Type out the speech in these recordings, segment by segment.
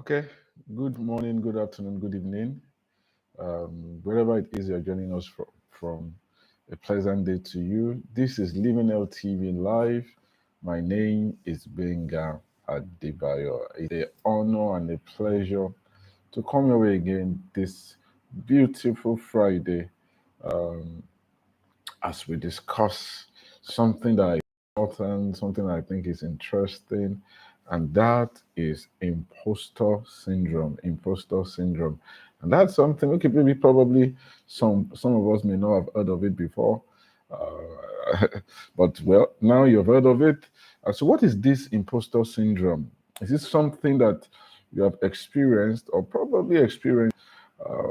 Okay, good morning, good afternoon, good evening. Wherever it is you're joining us from, a pleasant day to you. This is Livinghealth TV Live. My name is Benga Adebayo. It's an honor and a pleasure to come your way again this beautiful Friday um, as we discuss something that is important, something I think is interesting, and that is imposter syndrome. Imposter syndrome, and that's something. Okay, maybe probably some of us may not have heard of it before, but well, now you've heard of it. So, what is this imposter syndrome? Is this something that you have experienced or probably experienced,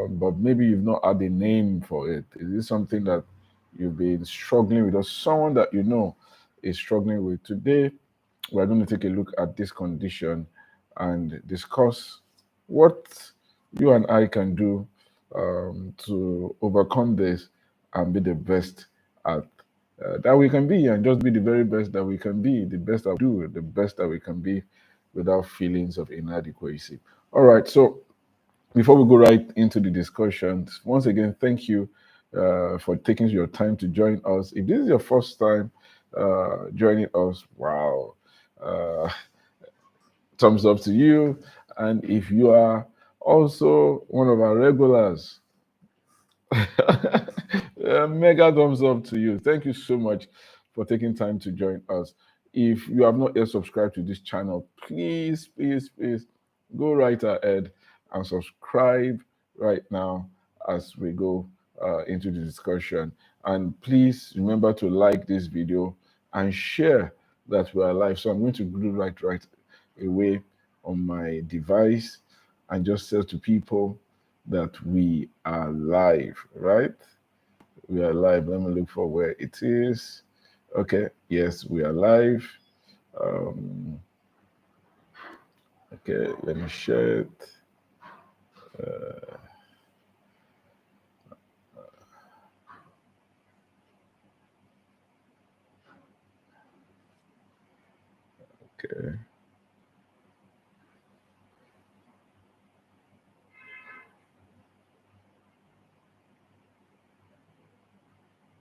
but maybe you've not had a name for it? Is this something that you've been struggling with, or someone that you know is struggling with? Today, we're going to take a look at this condition and discuss what you and I can do to overcome this and be the best at that we can be, and just be the very best that we can be, the best that we do, the best that we can be without feelings of inadequacy. All right, so before we go right into the discussions, once again, thank you for taking your time to join us. If this is your first time joining us, wow, uh, thumbs up to you. And if you are also one of our regulars, mega thumbs up to you. Thank you so much for taking time to join us. If you have not yet subscribed to this channel, please go right ahead and subscribe right now as we go into the discussion. And please remember to like this video and share that we are live. So I'm going to do right away on my device and just say to people that we are live, right? We are live. Let me look for where it is. Okay, yes, we are live. Um, okay, let me share it. Okay,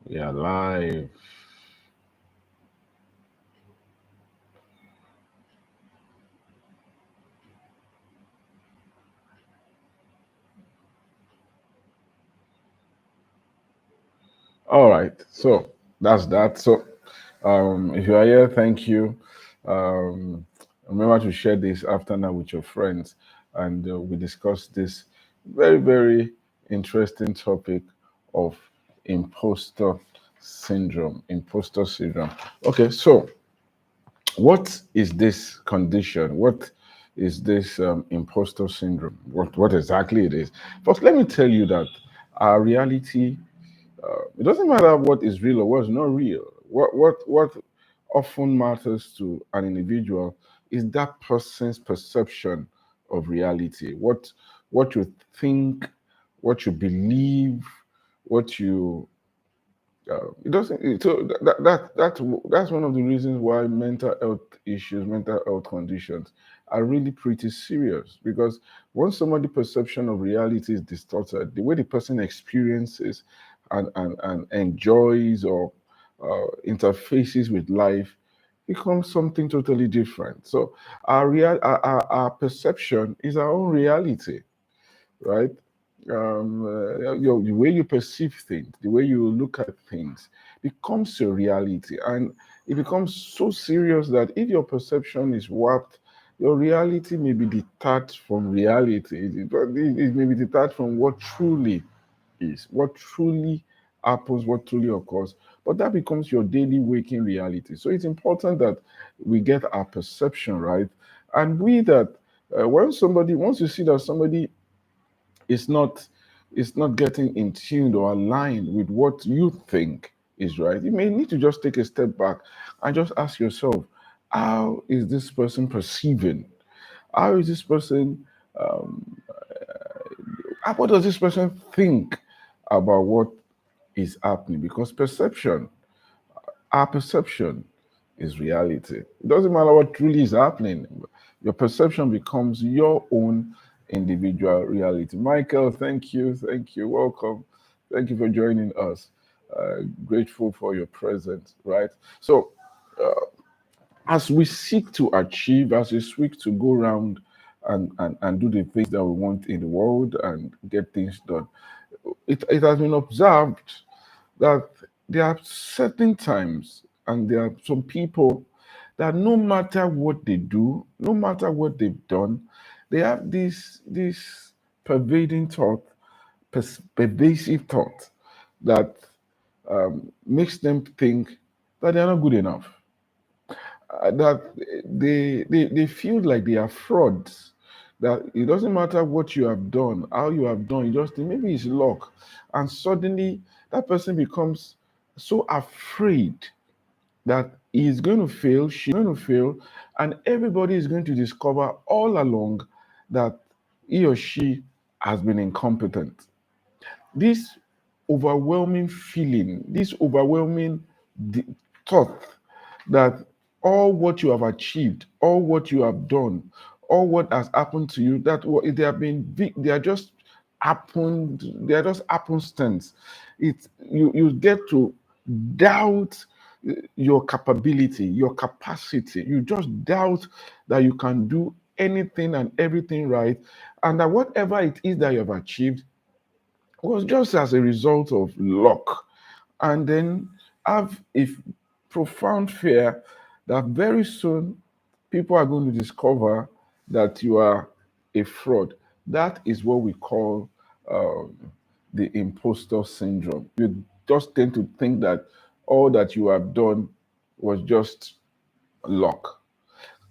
we are live. All right, so that's that. So, if you are here, thank you. Remember to share this after now with your friends, and we discuss this very interesting topic of imposter syndrome. Imposter syndrome. Okay, so what is this condition? What is this imposter syndrome? What exactly it is? First, let me tell you that our reality, it doesn't matter what is real or what is not real. What often matters to an individual is that person's perception of reality. What you think, what you believe, what you it doesn't. So that's one of the reasons why mental health issues, mental health conditions, are really pretty serious. Because once somebody's perception of reality is distorted, the way the person experiences and enjoys or interfaces with life becomes something totally different. So our perception is our own reality, right? The way you perceive things, the way you look at things, becomes your reality, and it becomes so serious that if your perception is warped, your reality may be detached from reality. It may be detached from what truly is, what truly happens, what truly occurs. But that becomes your daily waking reality. So it's important that we get our perception right, and once you see that somebody is not getting in tune or aligned with what you think is right, you may need to just take a step back and just ask yourself, how is this person perceiving? How is this person um, what does this person think about what is happening? Because our perception is reality. It doesn't matter what truly is happening. Your perception becomes your own individual reality. Michael, thank you. Thank you. Welcome. Thank you for joining us. Grateful for your presence, right? So, as we seek to achieve, as we seek to go around and do the things that we want in the world and get things done, it has been observed that there are certain times and there are some people that no matter what they do, no matter what they've done, they have this pervading thought, pervasive thought that makes them think that they are not good enough, that they feel like they are frauds, that it doesn't matter what you have done, how you have done, you just think maybe it's luck. And suddenly that person becomes so afraid that he's going to fail, she's going to fail, and everybody is going to discover all along that he or she has been incompetent. This overwhelming feeling, this overwhelming d- thought that all what you have achieved, all what you have done, all what has happened to you, that they have been, they are just happened, they are just happenstance. You get to doubt your capability, your capacity. You just doubt that you can do anything and everything right, and that whatever it is that you have achieved was just as a result of luck. And then have a profound fear that very soon people are going to discover that you are a fraud. That is what we call um, the imposter syndrome. You just tend to think that all that you have done was just luck.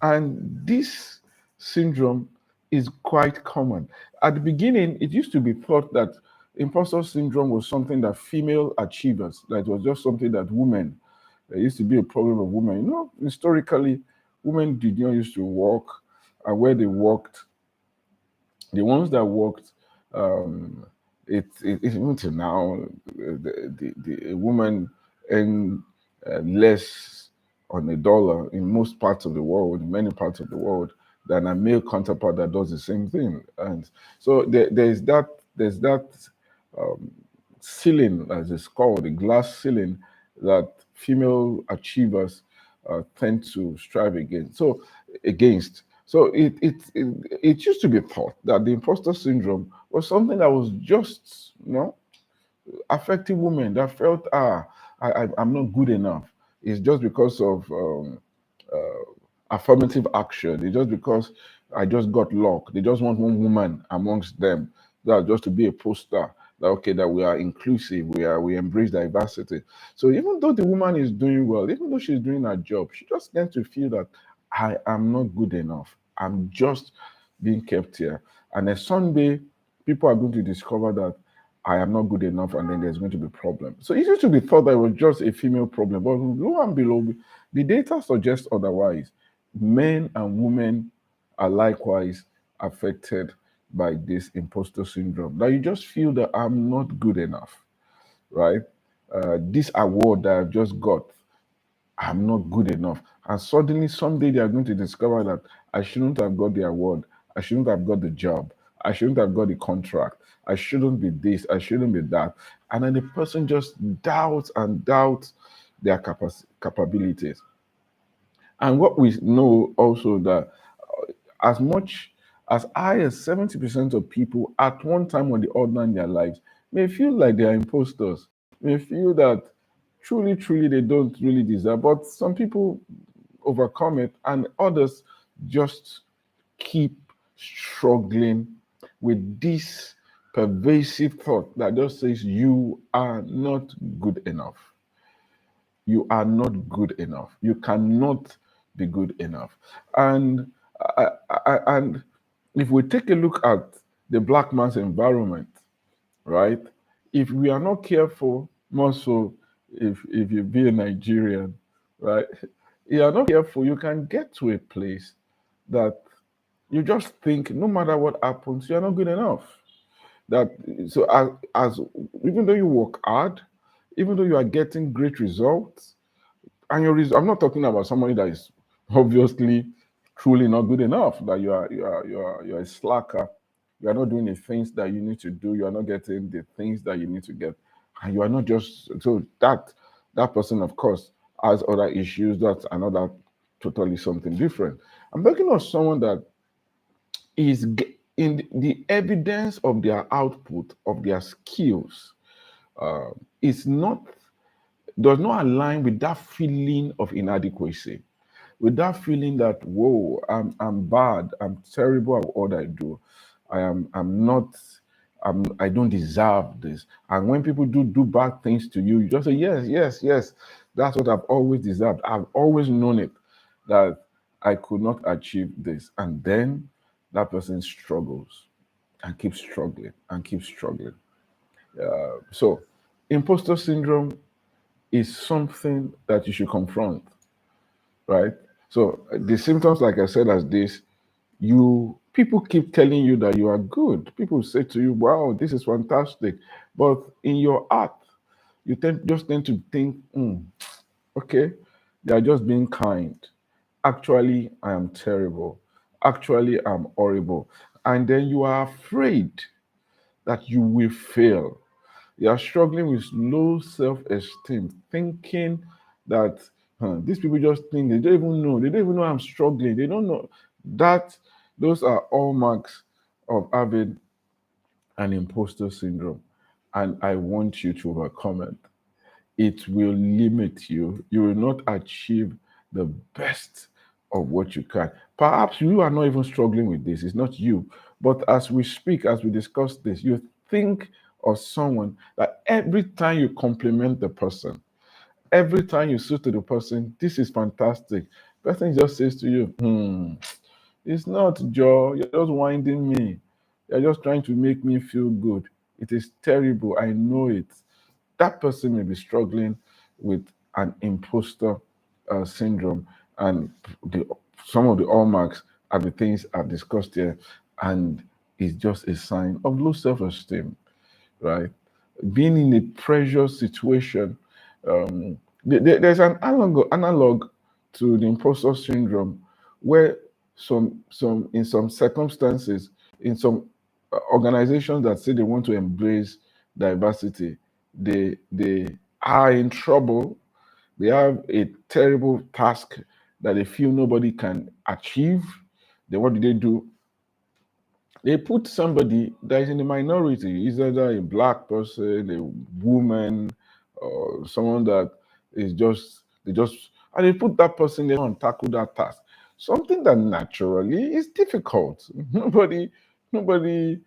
And this syndrome is quite common. At the beginning, it used to be thought that imposter syndrome was something that female achievers, that it was just something that women, there used to be a problem of women. You know, historically, women did not used to work, and where they worked, the ones that worked, um, even to now, a woman earn less on a dollar in most parts of the world, in many parts of the world, than a male counterpart that does the same thing. And so there's that um, ceiling, as it's called, the glass ceiling that female achievers tend to strive against. So it used to be thought that the imposter syndrome was something that was just, affecting women that felt, I'm not good enough. It's just because of affirmative action. It's just because I just got luck. They just want one woman amongst them, that just to be a poster. That okay, that we are inclusive, we embrace diversity. So even though the woman is doing well, even though she's doing her job, she just tends to feel that I am not good enough. I'm just being kept here. And then someday people are going to discover that I am not good enough, and then there's going to be a problem. So it used to be thought that it was just a female problem, but lo and below, the data suggests otherwise. Men and women are likewise affected by this imposter syndrome. That you just feel that I'm not good enough, right? This award that I've just got, I'm not good enough. And suddenly, someday, they are going to discover that I shouldn't have got the award. I shouldn't have got the job. I shouldn't have got the contract. I shouldn't be this. I shouldn't be that. And then the person just doubts and doubts their capabilities. And what we know also that as much as high as 70% of people at one time or the other in their lives may feel like they are imposters, may feel that truly, truly they don't really deserve. But some people overcome it, and others just keep struggling with this pervasive thought that just says you are not good enough. You are not good enough. You cannot be good enough. And and if we take a look at the black man's environment, right? If we are not careful, more so if you be a Nigerian, right? If you are not careful, you can get to a place that you just think no matter what happens, you're not good enough. That so as even though you work hard, even though you are getting great results, and I'm not talking about somebody that is obviously truly not good enough, that you're a slacker, you are not doing the things that you need to do, you are not getting the things that you need to get, and you are not just so that person, of course, has other issues. That's another totally something different. I'm talking of someone that is in the evidence of their output, of their skills, uh, is not does not align with that feeling of inadequacy, with that feeling that, whoa, I'm bad, I'm terrible at what I do, I'm not, I don't deserve this. And when people do bad things to you, you just say, yes, yes, yes, that's what I've always deserved. I've always known it, that I could not achieve this. And then that person struggles and keeps struggling and keeps struggling. So imposter syndrome is something that you should confront, right? So the symptoms, like I said, as this, you people keep telling you that you are good. People say to you, "Wow, this is fantastic," but in your heart, you tend to think, "Okay, they are just being kind. Actually, I am terrible. Actually, I'm horrible," and then you are afraid that you will fail. You are struggling with low self-esteem, thinking that these people just think, they don't even know. They don't even know I'm struggling. They don't know that those are all marks of having an imposter syndrome. And I want you to overcome it. It will limit you. You will not achieve the best of what you can. Perhaps you are not even struggling with this. It's not you. But as we speak, as we discuss this, you think of someone that every time you compliment the person, every time you say to the person, this is fantastic, the person just says to you, it's not, Joe. You're just winding me. You're just trying to make me feel good. It is terrible. I know it. That person may be struggling with an imposter syndrome, and the, some of the hallmarks are the things I've discussed here, and it's just a sign of low self-esteem, right? Being in a pressure situation, there's an analog to the imposter syndrome, where some in some circumstances, in some organizations that say they want to embrace diversity, they are in trouble. They have a terrible task that they feel nobody can achieve. Then what do? They put somebody that is in the minority, is either a black person, a woman, or someone that is just, and they put that person there and tackle that task. Something that naturally is difficult. Nobody, 10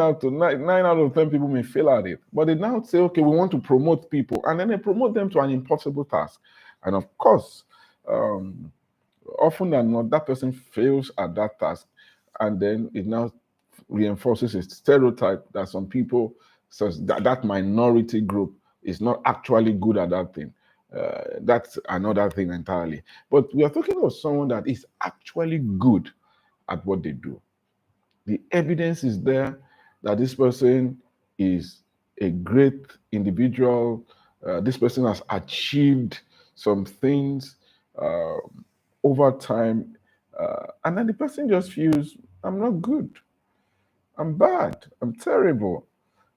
out of 9 out of 10 people may fail at it. But they now say, okay, we want to promote people. And then they promote them to an impossible task. And of course, um, often than not, that person fails at that task, and then it now reinforces a stereotype that some people, such that minority group, is not actually good at that thing. That's another thing entirely. But we are talking about someone that is actually good at what they do. The evidence is there that this person is a great individual. This person has achieved some things uh, over time, and then the person just feels, I'm not good, I'm bad, I'm terrible,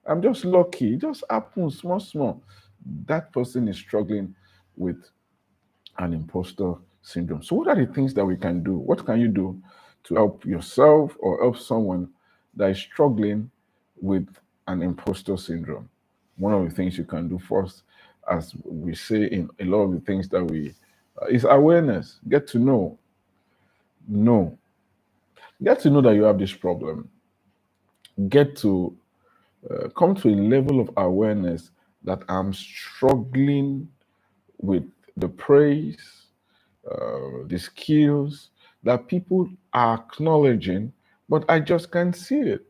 I'm just lucky. It just happens small, small. That person is struggling with an imposter syndrome. So, what are the things that we can do? What can you do to help yourself or help someone that is struggling with an imposter syndrome? One of the things you can do first, as we say in a lot of the things that we, is awareness. Get to know, get to know that you have this problem. Get to come to a level of awareness that I'm struggling with the praise, the skills that people are acknowledging, but I just can't see it.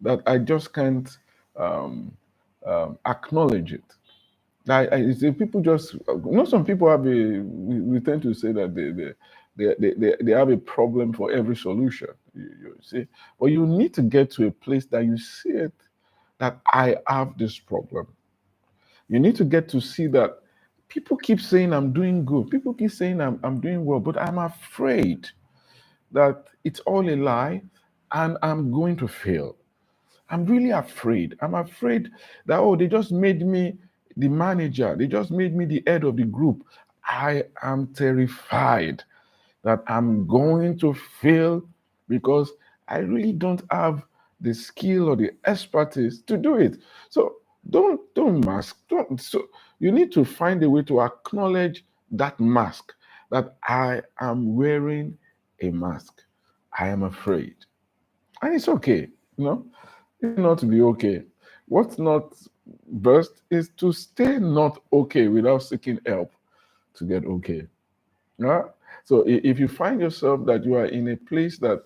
That I just can't um, acknowledge it. People just, some people have we tend to say that they have a problem for every solution. You see, but you need to get to a place that you see it, that I have this problem. You need to get to see that People keep saying I'm doing good. People keep saying I'm doing well, but I'm afraid that it's all a lie and I'm going to fail. I'm really afraid. I'm afraid that, oh, they just made me the manager. They just made me the head of the group. I am terrified that I'm going to fail because I really don't have the skill or the expertise to do it. So don't mask. Don't so you need to find a way to acknowledge that mask, that I am wearing a mask. I am afraid. And it's okay, you know, it's not to be okay. What's not best is to stay not okay without seeking help to get okay. Yeah. So if you find yourself that you are in a place that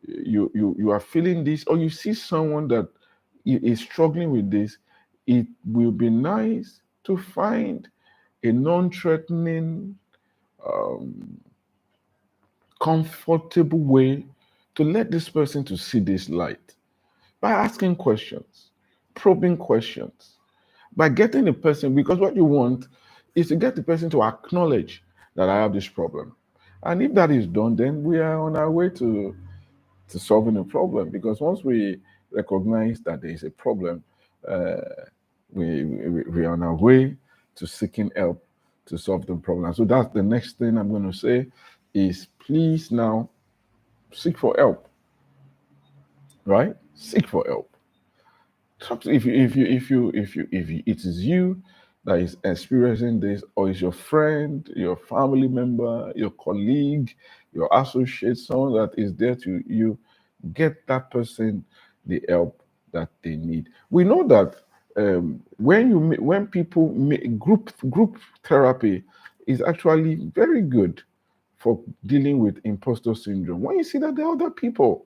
you are feeling this, or you see someone that is struggling with this, it will be nice to find a non-threatening, um, comfortable way to let this person to see this light by asking questions, probing questions, by getting the person, because what you want is to get the person to acknowledge that I have this problem. And if that is done, then we are on our way to solving the problem. Because once we recognize that there is a problem, uh, we are on our way to seeking help to solve the problem. So that's the next thing I'm going to say is please now seek for help, right? Seek for help. If it is you that is experiencing this, or is your friend, your family member, your colleague, your associate, someone that is there to you, get that person the help that they need. We know that when people make group therapy is actually very good for dealing with imposter syndrome. When you see that there are other people,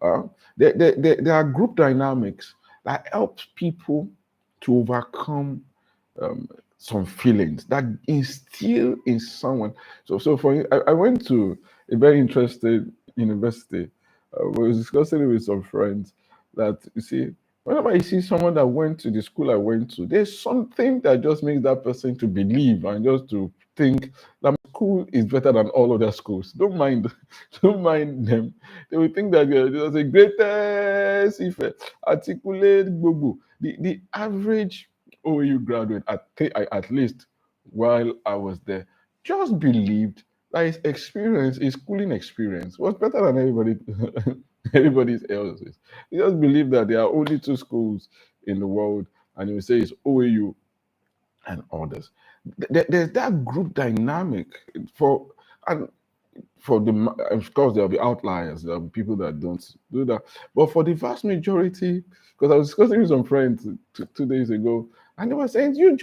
uh, there are group dynamics that helps people to overcome um, some feelings that instill in someone. So I went to a very interesting university. We was discussing it with some friends that you see, whenever you see someone that went to the school I went to, there's something that just makes that person to believe and just to think that school is better than all other schools. Don't mind, don't mind them. They will think that you're the greatest effect, articulate, gbogbo. The average OAU graduate, at least while I was there, just believed that his experience, his schooling experience, was better than everybody else's. He just believed that there are only two schools in the world, and he would say it's OAU and others. There's that group dynamic for, and of course there'll be outliers, there'll be people that don't do that, but for the vast majority, because I was discussing with some friends 2 days ago, and they were saying you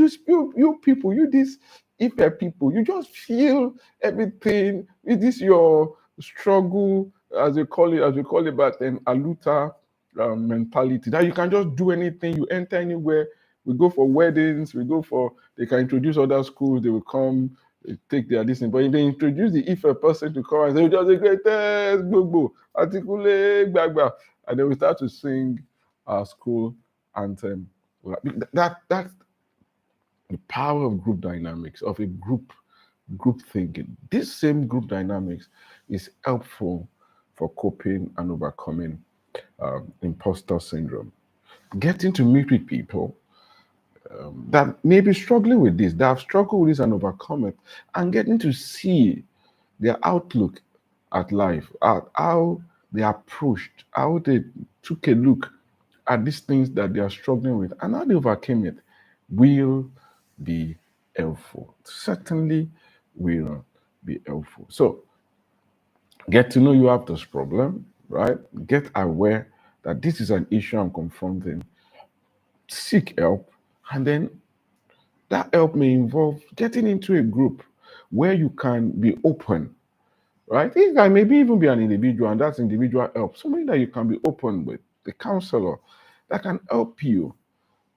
people, you this if people, you just feel everything. It is your struggle, as they call it, back then, aluta mentality, that you can just do anything, you enter anywhere. We go for weddings, they can introduce other schools, they will come, they take their distance. But if they introduce the Ife person to come and say, "You're just the greatest, gbogbo, articulate, gbagba," and they will start to sing our school anthem. That's the power of group dynamics, of a group thinking. This same group dynamics is helpful for coping and overcoming imposter syndrome. Getting to meet with people that may be struggling with this, that have struggled with this and overcome it, and getting to see their outlook at life, at how they approached, how they took a look at these things that they are struggling with, and how they overcame it, will be helpful. Certainly will be helpful. So get to know you have this problem, right? Get aware that this is an issue I'm confronting. Seek help, and then that help may involve getting into a group where you can be open, right? It can maybe even be an individual, and that's individual help. Somebody that you can be open with, the counselor that can help you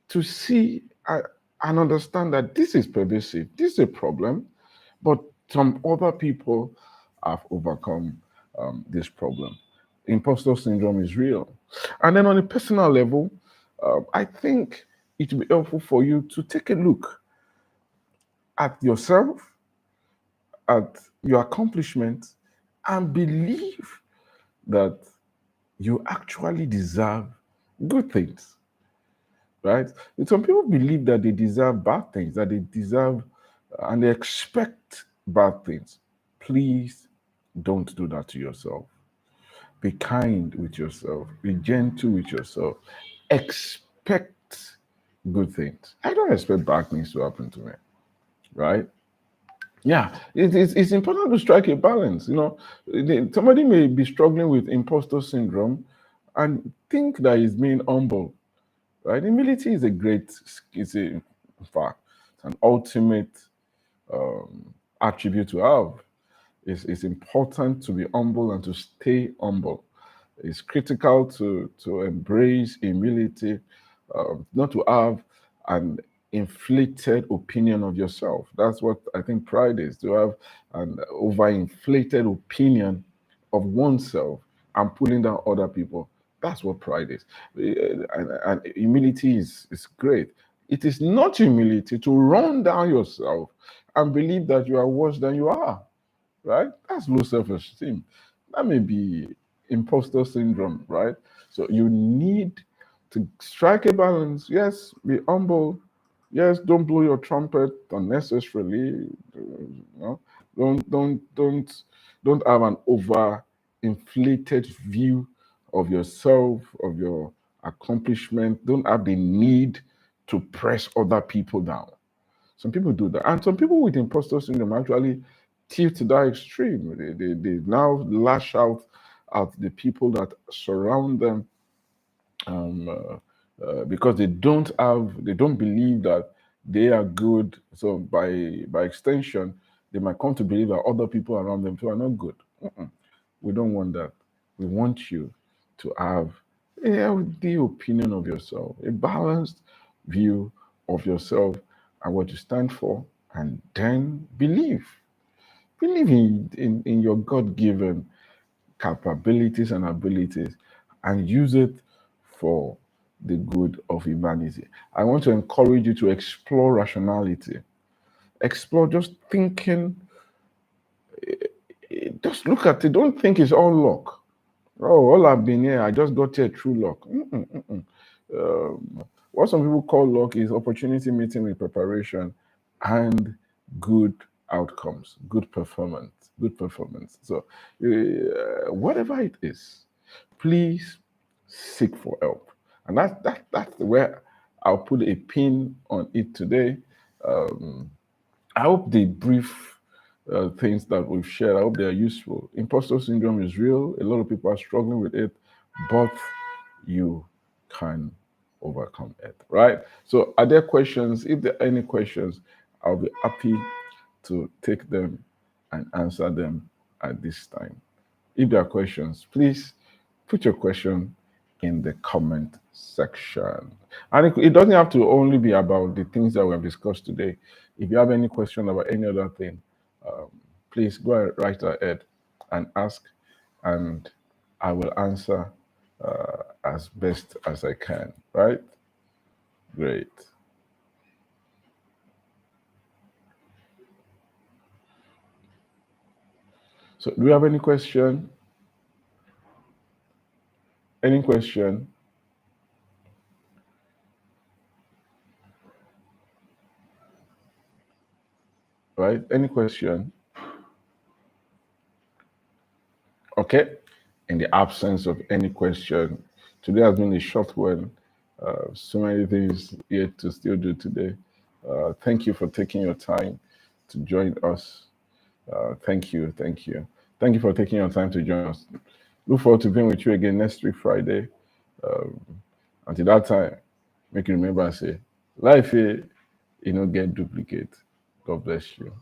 to see and understand that this is pervasive, this is a problem, but some other people have overcome this problem. Imposter syndrome is real. And then on a personal level, I think it will be helpful for you to take a look at yourself, at your accomplishments, and believe that you actually deserve good things, right? And some people believe that they deserve bad things, that they deserve and they expect bad things. Please don't do that to yourself. Be kind with yourself. Be gentle with yourself. Expect good things. I don't expect bad things to happen to me, right? Yeah, it's important to strike a balance. Somebody may be struggling with imposter syndrome and think that he's being humble, right? Humility is a great, in fact, it's an ultimate attribute to have. It's important to be humble and to stay humble. It's critical to embrace humility, not to have an inflated opinion of yourself. That's what I think pride is, to have an overinflated opinion of oneself and pulling down other people. That's what pride is. And humility is great. It is not humility to run down yourself and believe that you are worse than you are, right? That's low self-esteem. That may be imposter syndrome, right? So you need to strike a balance. Yes, be humble. Yes, don't blow your trumpet unnecessarily. Don't have an over inflated view of yourself, of your accomplishment. Don't have the need to press other people down. Some people do that. And some people with imposter syndrome actually tilt to that extreme. They now lash out at the people that surround them, because they don't believe that they are good. So by extension, they might come to believe that other people around them too are not good. We don't want that. We want you to have a healthy opinion of yourself, a balanced view of yourself and what you stand for, and then believe. Believe in your God given capabilities and abilities and use it for the good of humanity. I want to encourage you to explore rationality. Explore just thinking, just look at it. Don't think it's all luck. Oh, all I've been here, I just got here through luck. What some people call luck is opportunity meeting with preparation and good outcomes, good performance, good performance. So, whatever it is, please seek for help, and that's where I'll put a pin on it today. I hope the brief things that we've shared, I hope they are useful. Imposter syndrome is real. A lot of people are struggling with it, but you can overcome it, right? So, are there questions? If there are any questions, I'll be happy to take them and answer them at this time. If there are questions, please put your question in the comment section. And it doesn't have to only be about the things that we have discussed today. If you have any question about any other thing, um, please go right ahead and ask, and I will answer as best as I can. Right? Great. So, do we have any question? Any question? Right? Any question? Okay. In the absence of any question, today has been a short one. So many things yet to still do today. Thank you for taking your time to join us. Thank you, thank you. Thank you for taking your time to join us. Look forward to being with you again next week, Friday. Um, until that time, make you remember, say, life here, get duplicate. God bless you.